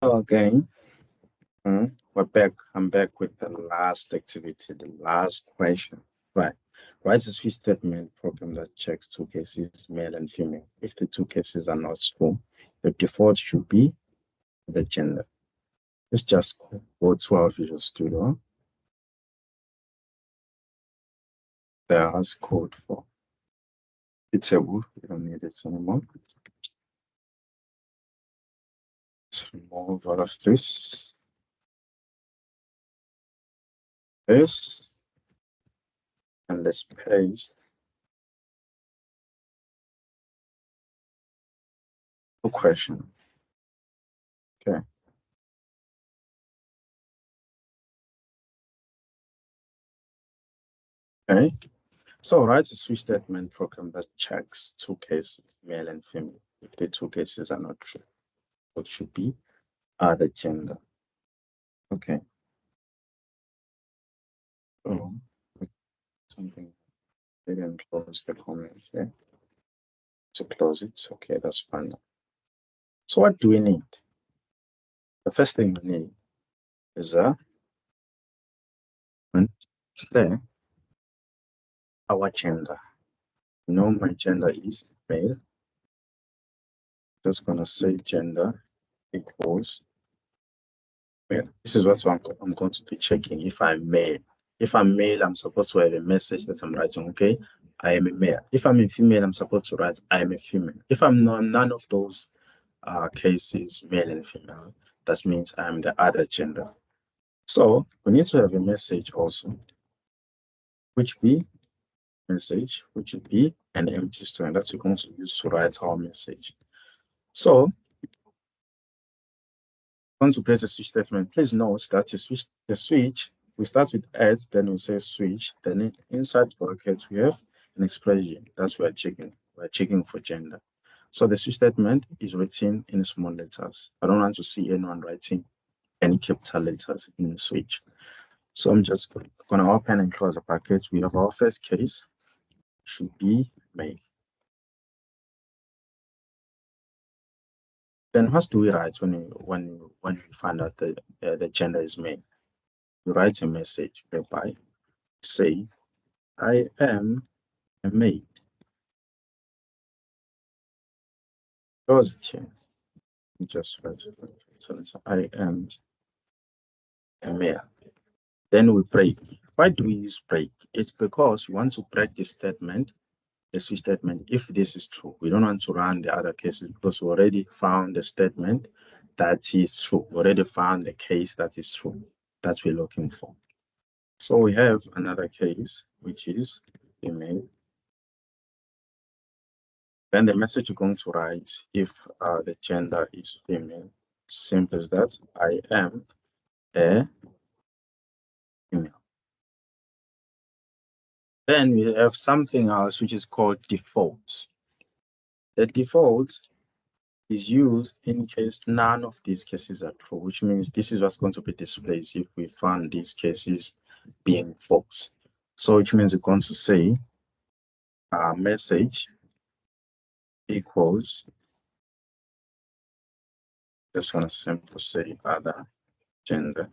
Okay, we're back. I'm back with the last activity, the last question. Right. Write a switch statement program that checks two cases, male and female. If the two cases are not true, the default should be the gender. Let's just go to our Visual Studio. There's code for the table. We don't need it anymore. Let's remove all of this. This. And let's paste the question. Okay. Okay. So write a switch statement program that checks two cases, male and female. If the two cases are not true, what should be the gender? Okay. So something they can close the comment here. To close it, okay, that's fine. So what do we need? The first thing we need is declare our gender. My gender is male. Just gonna say gender equals male. This is what I'm going to be checking if I'm male. If I'm male, I'm supposed to have a message that I'm writing, okay? I am a male. If I'm a female, I'm supposed to write I am a female. If I'm none of those cases, male and female, that means I'm the other gender. So we need to have a message also, which be which would be an empty string that we're going to use to write our message. So going to create a switch statement. Please note that the switch, we start with add, then we say switch, then inside brackets we have an expression. That's what we're checking. We're checking for gender. So the switch statement is written in small letters. I don't want to see anyone writing any capital letters in the switch. So I'm just going to open and close the bracket. We have our first case, should be male. Then what do we write when we find out the gender is male? We write a message whereby say I am a male. Close it here. Just write it like so I am a male. Then we break. Why do we use break? It's because we want to break the statement, the switch statement, if this is true. We don't want to run the other cases because we already found the statement that is true. We already found the case that is true that we're looking for. So we have another case, which is female. Then the message you're going to write, if the gender is female, simple as that. I am a female. Then we have something else which is called default. The default is used in case none of these cases are true, which means this is what's going to be displayed if we found these cases being false. So which means we're going to say message equals, just want to simply say other gender.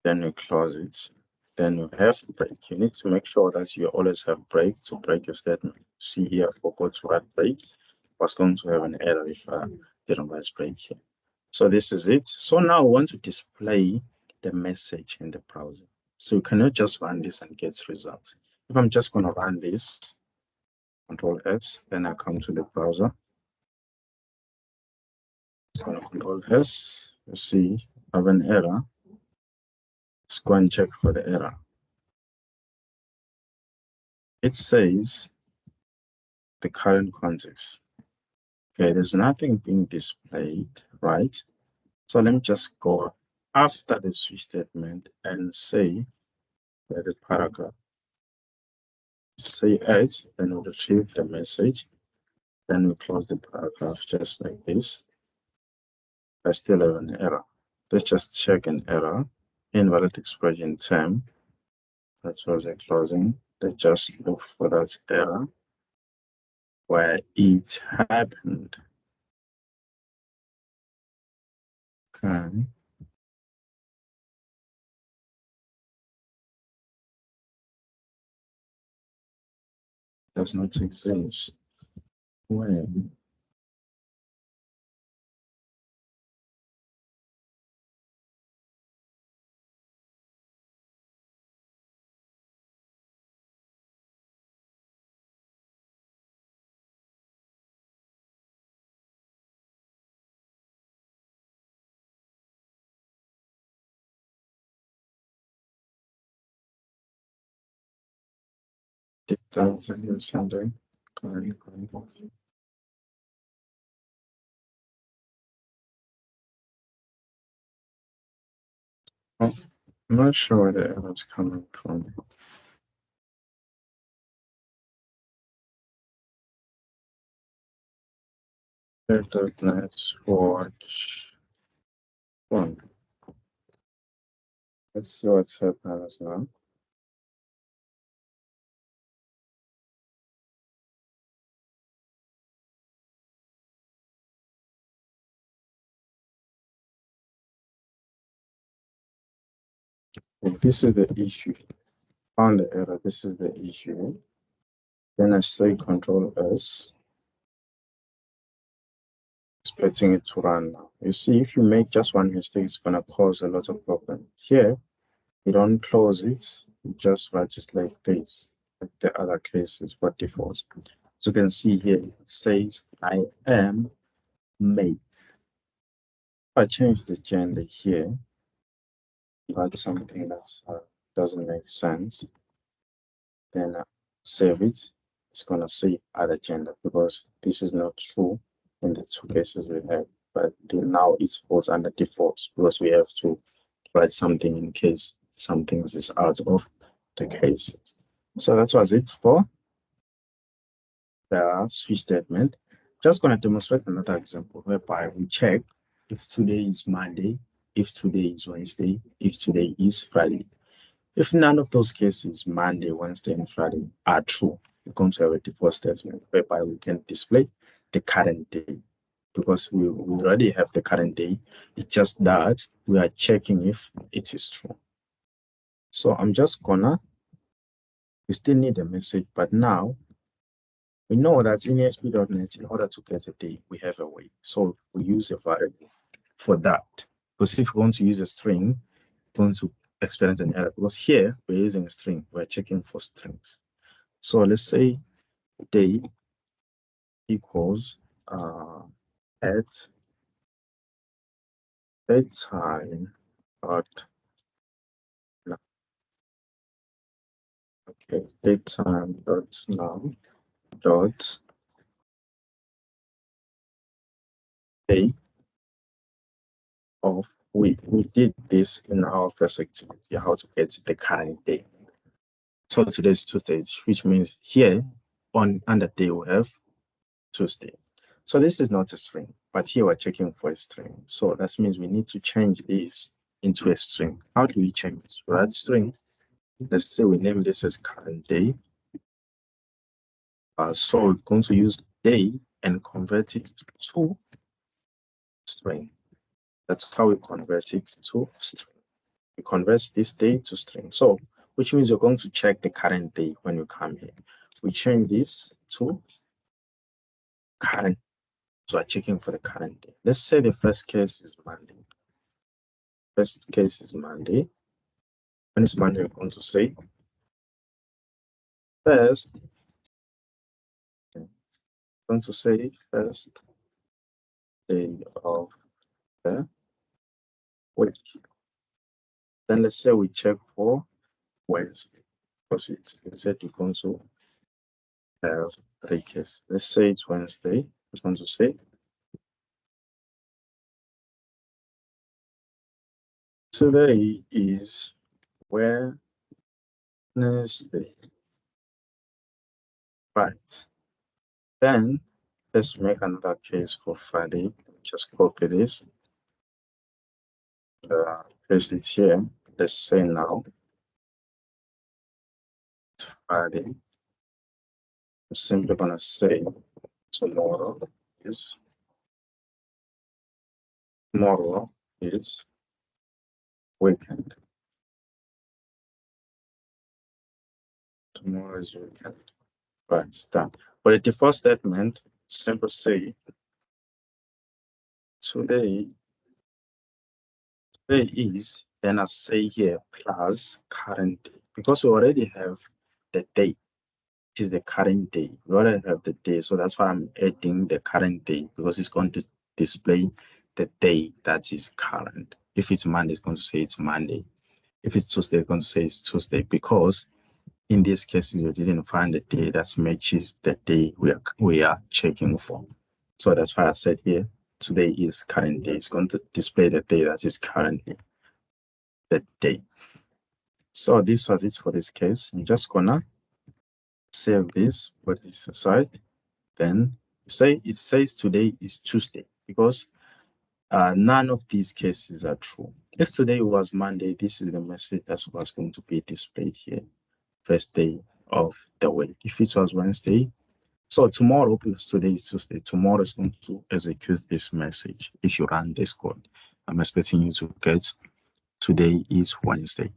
Then we close it. Then you have break. You need to make sure that you always have break to break your statement. See here, I forgot to add break. Was going to have an error if I didn't write break here. So this is it. So now I want to display the message in the browser. So you cannot just run this and get results. If I'm just going to run this, Control S, then I come to the browser. It's going to Control S. You see, I have an error. Let's go and check for the error. It says the current context. Okay, there's nothing being displayed, right? So let me just go after the switch statement and say the paragraph. Say it, then we'll retrieve the message. Then we close the paragraph just like this. I still have an error. Let's just check an error. Invalid expression term. That was a closing. Let's just look for that error where it happened. can does not exist when the thousand is something. I'm not sure where the error is coming from. Let's watch one. Let's see what's happening now. This is the issue. Found the error. This is the issue. Then I say Control S, expecting it to run now. You see, if you make just one mistake, it's gonna cause a lot of problem. Here, you don't close it, you just write it like this, like the other cases for defaults. So you can see here, it says I am made. If I change the gender here, that's something that doesn't make sense. Then save it. It's gonna say other gender because this is not true in the two cases we have. But now it falls under defaults because we have to write something in case something is out of the case. So that was it for the switch statement. Just going to demonstrate another example whereby we check if today is Monday, if today is Wednesday, if today is Friday. If none of those cases, Monday, Wednesday, and Friday, are true, we're going to have a default statement whereby we can display the current day because we already have the current day. It's just that we are checking if it is true. So I'm just gonna, we still need a message, but now we know that in ASP.NET, in order to get a day, we have a way. So we use a variable for that. Because if we want to use a string, we're going to experience an error. Because here we're using a string, we're checking for strings. So let's say day equals at that time dot now. Okay, date time dot now dot day of we did this in our first activity, how to get the current day. So today's Tuesday, which means here on the day we have Tuesday. So this is not a string, but here we're checking for a string. So that means we need to change this into a string. How do we change this? We write string. Let's say we name this as current day. So we're going to use day and convert it to string. That's how we convert it to string. We convert this day to string. So which means you're going to check the current day when you come here. We change this to current. So I'm checking for the current day. Let's say the first case is Monday. First case is Monday. When it's Monday, I'm going to say first. I'm going to say first day of the week. Then let's say we check for Wednesday. Because we said we're going to have three cases. Let's say it's Wednesday. I'm going to say today is Wednesday. Right. Then let's make another case for Friday. Just copy this, paste it here. Let's say now Friday. I'm simply gonna say tomorrow is is weekend. Tomorrow is weekend. Right, done. For the default statement, simply say today is, then I say here plus current day, because we already have the date, which is the current day. We already have the day, so that's why I'm adding the current day, because it's going to display the day that is current. If it's Monday, it's going to say it's Monday. If it's Tuesday, it's going to say it's Tuesday, because in these cases, we didn't find the day that matches the day we are checking for. So that's why I said here, today is current day. It's going to display the day that is currently the day. So this was it for this case. I'm just gonna save this, put this aside. Then say it says today is Tuesday, because none of these cases are true. If today was Monday, this is the message that was going to be displayed here. First day of the week. If it was Wednesday, so tomorrow, because today is Tuesday, tomorrow is going to execute this message. If you run this code, I'm expecting you to get today is Wednesday.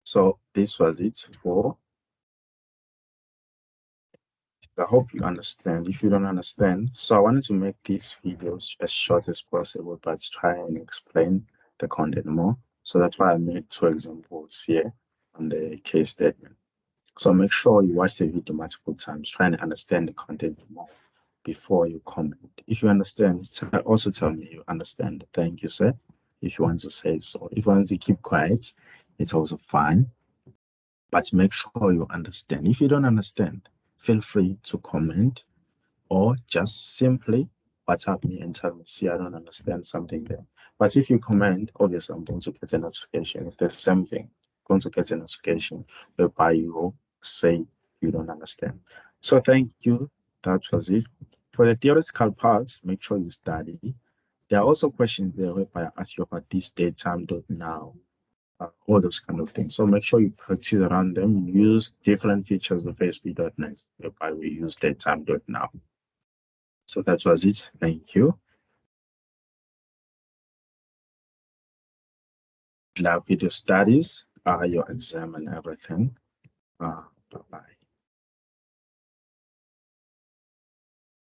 So this was it for. I hope you understand. If you don't understand, so I wanted to make these videos as short as possible, but try and explain the content more. So that's why I made 2 examples here on the case statement. So make sure you watch the video multiple times, try and understand the content more before you comment. If you understand, also tell me you understand. Thank you, sir. If you want to say so. If you want to keep quiet, it's also fine. But make sure you understand. If you don't understand, feel free to comment or just simply WhatsApp me and tell me, see, I don't understand something there. But if you comment, obviously I'm going to get a notification. If there's something, I'm going to get a notification whereby you will say you don't understand. So thank you. That was it. For the theoretical parts, make sure you study. There are also questions there whereby I ask you about this date, time, now, all those kind of things. So make sure you practice around them. Use different features of ASP.NET whereby we use datetime now. So that was it. Thank you. Good luck with your studies, your exam and everything. Bye-bye.